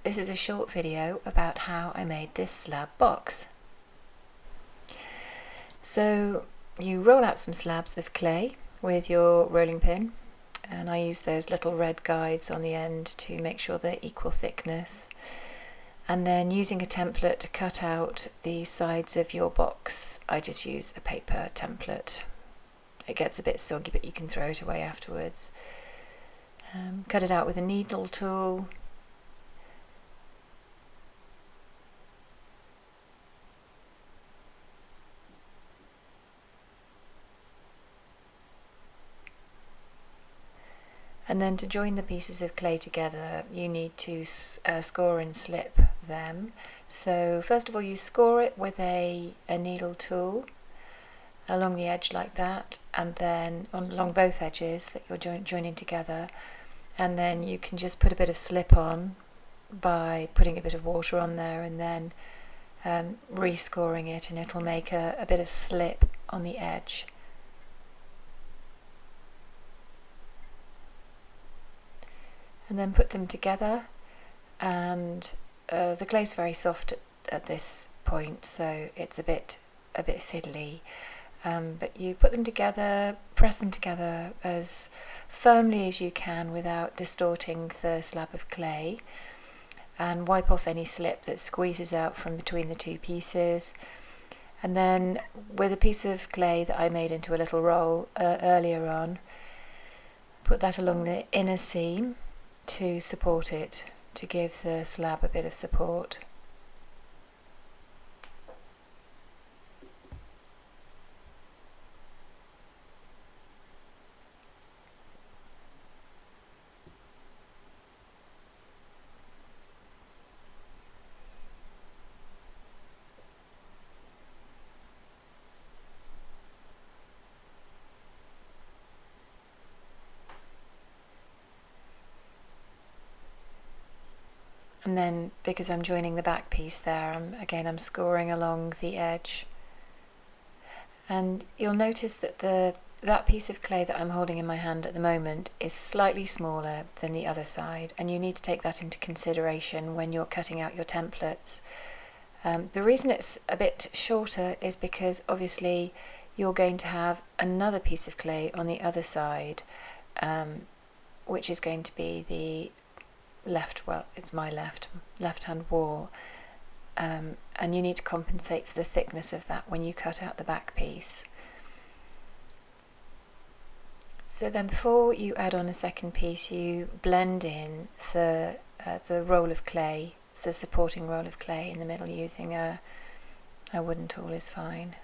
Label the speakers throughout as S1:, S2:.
S1: this is a short video about how I made this slab box. So you roll out some slabs of clay with your rolling pin, and I use those little red guides on the end to make sure they're equal thickness. And then using a template to cut out the sides of your box, I just use a paper template. It gets a bit soggy, but you can throw it away afterwards. Cut it out with a needle tool. And then to join the pieces of clay together, you need to score and slip them. So first of all, you score it with a needle tool along the edge like that, and then along both edges that you're joining together. And then you can just put a bit of slip on by putting a bit of water on there and then rescoring it, and it'll make a bit of slip on the edge. And then put them together, and the clay's very soft at this point, so it's a bit fiddly. But you put them together, press them together as firmly as you can without distorting the slab of clay, and wipe off any slip that squeezes out from between the two pieces. And then with a piece of clay that I made into a little roll earlier on, put that along the inner seam to support it, to give the slab a bit of support. And then, because I'm joining the back piece there, I'm scoring along the edge. And you'll notice that that piece of clay that I'm holding in my hand at the moment is slightly smaller than the other side, and you need to take that into consideration when you're cutting out your templates. The reason it's a bit shorter is because obviously you're going to have another piece of clay on the other side, which is going to be the it's my left-hand wall, and you need to compensate for the thickness of that when you cut out the back piece. So then before you add on a second piece, you blend in the roll of clay, the supporting roll of clay in the middle, using a wooden tool is fine.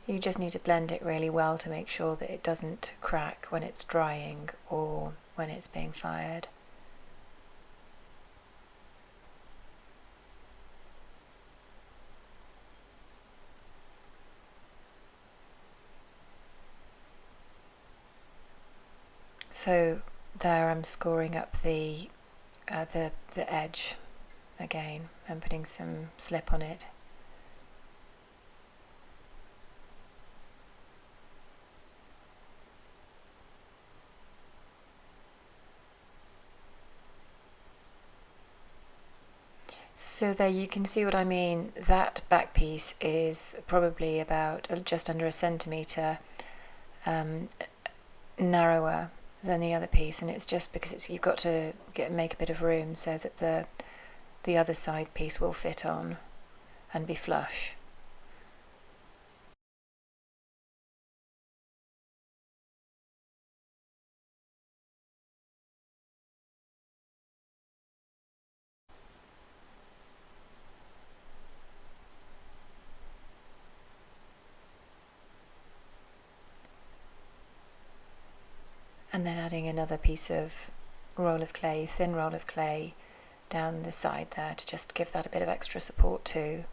S1: You just need to blend it really well to make sure that it doesn't crack when it's drying or when it's being fired. So there I'm scoring up the edge again and putting some slip on it. So there you can see what I mean. That back piece is probably about just under a centimetre narrower than the other piece, and it's just because you've got to make a bit of room so that the other side piece will fit on and be flush. And then adding another piece of roll of clay, thin roll of clay, down the side there to just give that a bit of extra support too.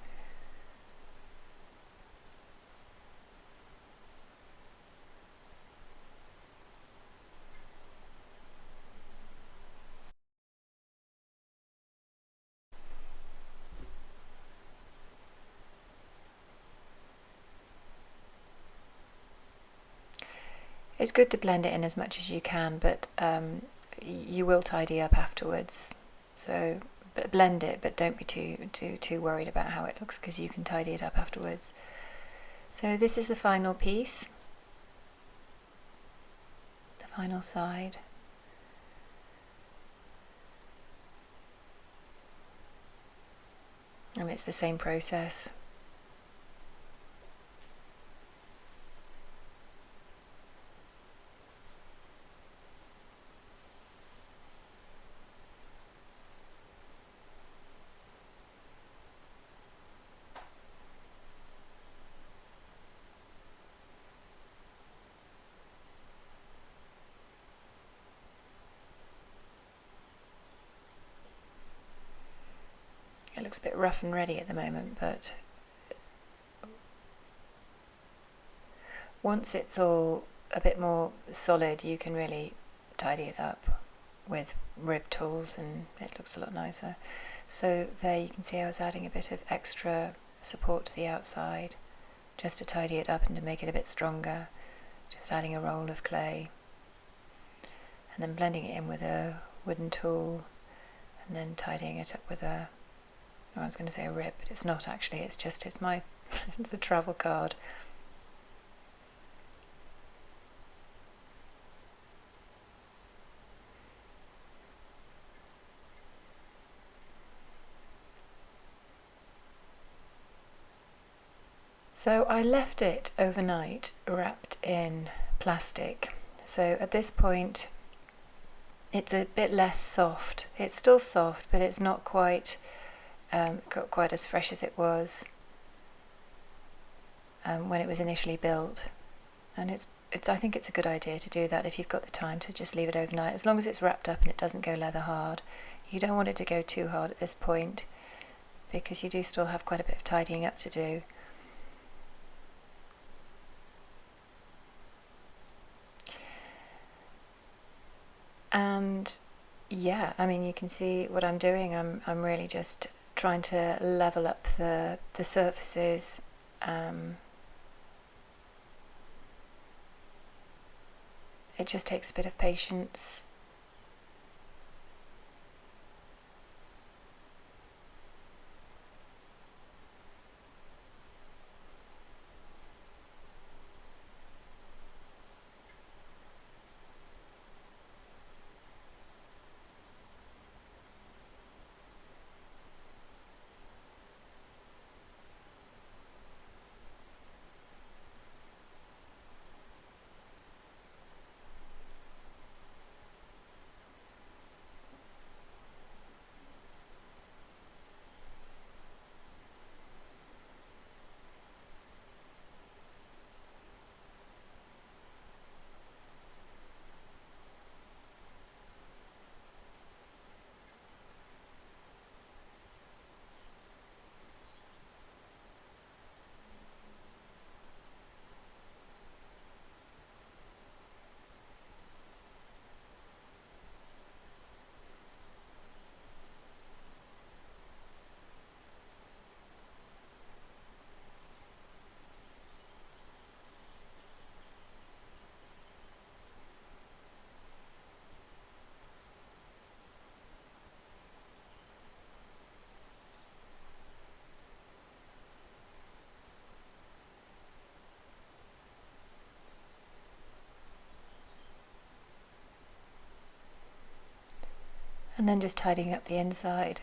S1: It's good to blend it in as much as you can, but you will tidy up afterwards. So, but blend it, but don't be too worried about how it looks, because you can tidy it up afterwards. So this is the final piece, the final side. And it's the same process. It looks a bit rough and ready at the moment, but once it's all a bit more solid, you can really tidy it up with rib tools and it looks a lot nicer. So there you can see I was adding a bit of extra support to the outside just to tidy it up and to make it a bit stronger. Just adding a roll of clay and then blending it in with a wooden tool and then tidying it up with a, I was going to say a rib, but it's not actually, it's my, it's a travel card. So I left it overnight wrapped in plastic. So at this point it's a bit less soft. It's still soft, but it's not quite quite as fresh as it was when it was initially built. And I think it's a good idea to do that if you've got the time, to just leave it overnight, as long as it's wrapped up and it doesn't go leather hard. You don't want it to go too hard at this point, because you do still have quite a bit of tidying up to do. And yeah, I mean, you can see what I'm doing. I'm really just trying to level up the surfaces. It just takes a bit of patience. And then just tidying up the inside.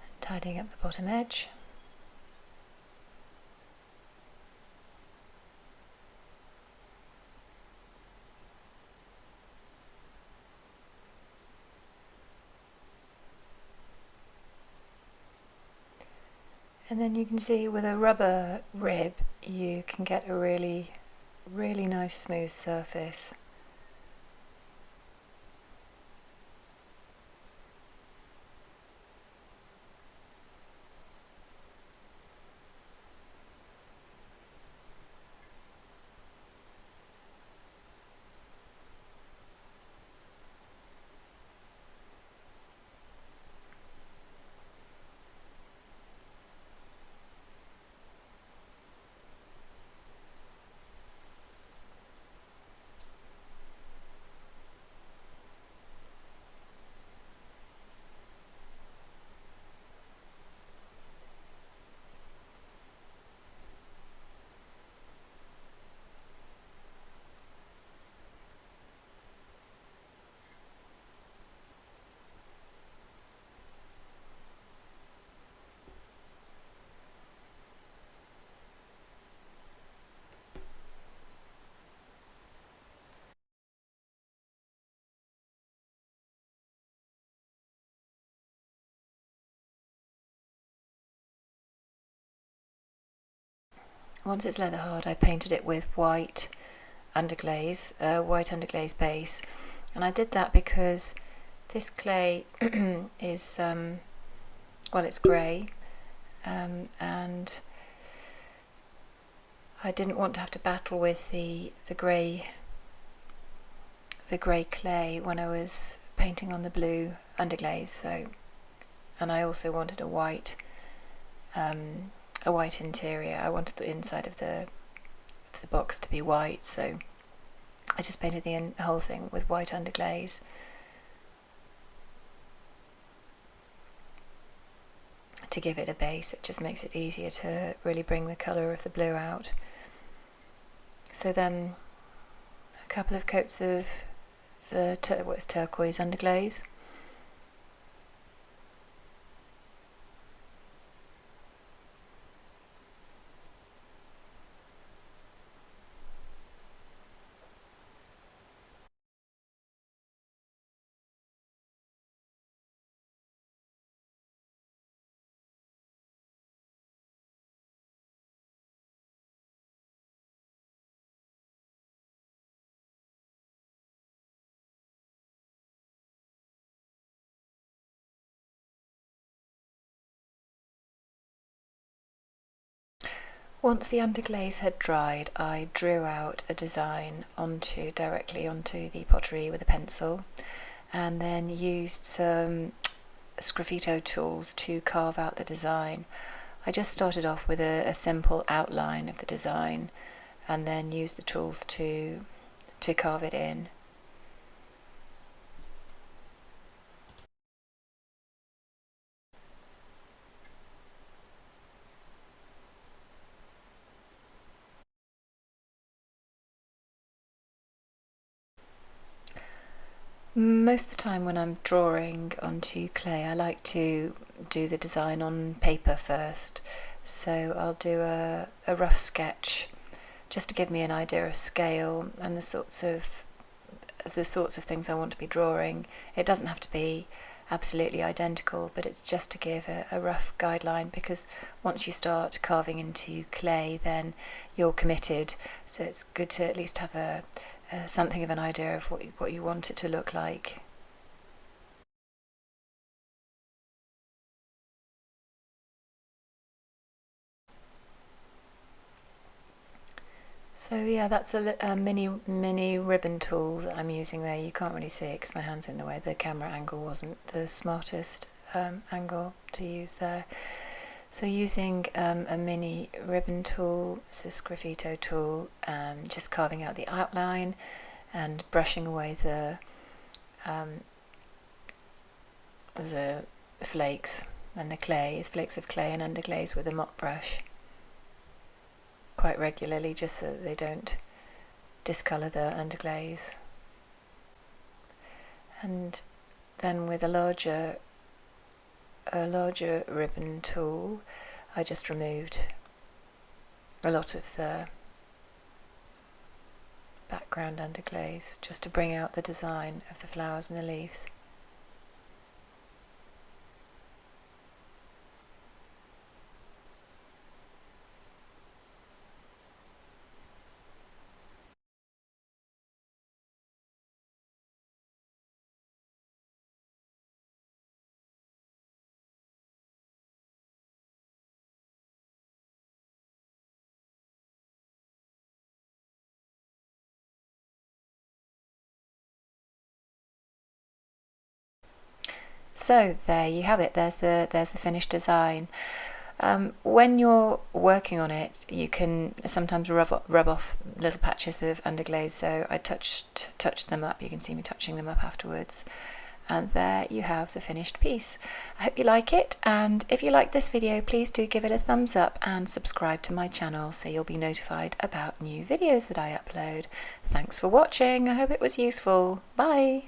S1: And tidying up the bottom edge. And then you can see with a rubber rib you can get a really nice smooth surface. once it's leather hard, I painted it with white underglaze, white underglaze base, and I did that because this clay is well, it's grey, and I didn't want to have to battle with the grey clay when I was painting on the blue underglaze. So, and I also wanted a white interior. I wanted the inside of the box to be white, so I just painted the whole thing with white underglaze. To give it a base, it just makes it easier to really bring the colour of the blue out. So then a couple of coats of the what's turquoise underglaze. Once the underglaze had dried, I drew out a design directly onto the pottery with a pencil, and then used some sgraffito tools to carve out the design. I just started off with a simple outline of the design, and then used the tools to carve it in. Most of the time when I'm drawing onto clay, I like to do the design on paper first. So I'll do a rough sketch just to give me an idea of scale and the sorts of things I want to be drawing. It doesn't have to be absolutely identical, but it's just to give a rough guideline, because once you start carving into clay, then you're committed. So it's good to at least have something of an idea of what you want it to look like. So yeah, that's a mini ribbon tool that I'm using there. You can't really see it because my hand's in the way. The camera angle wasn't the smartest angle to use there. So using a mini ribbon tool, it's a sgraffito tool, just carving out the outline and brushing away the flakes and the flakes of clay and underglaze with a mop brush quite regularly, just so that they don't discolour the underglaze. And then with a larger ribbon tool, I just removed a lot of the background underglaze just to bring out the design of the flowers and the leaves. So there you have it. There's the finished design. When you're working on it, you can sometimes rub off little patches of underglaze. So I touched them up. You can see me touching them up afterwards. And there you have the finished piece. I hope you like it, and if you like this video, please do give it a thumbs up and subscribe to my channel so you'll be notified about new videos that I upload. Thanks for watching. I hope it was useful. Bye.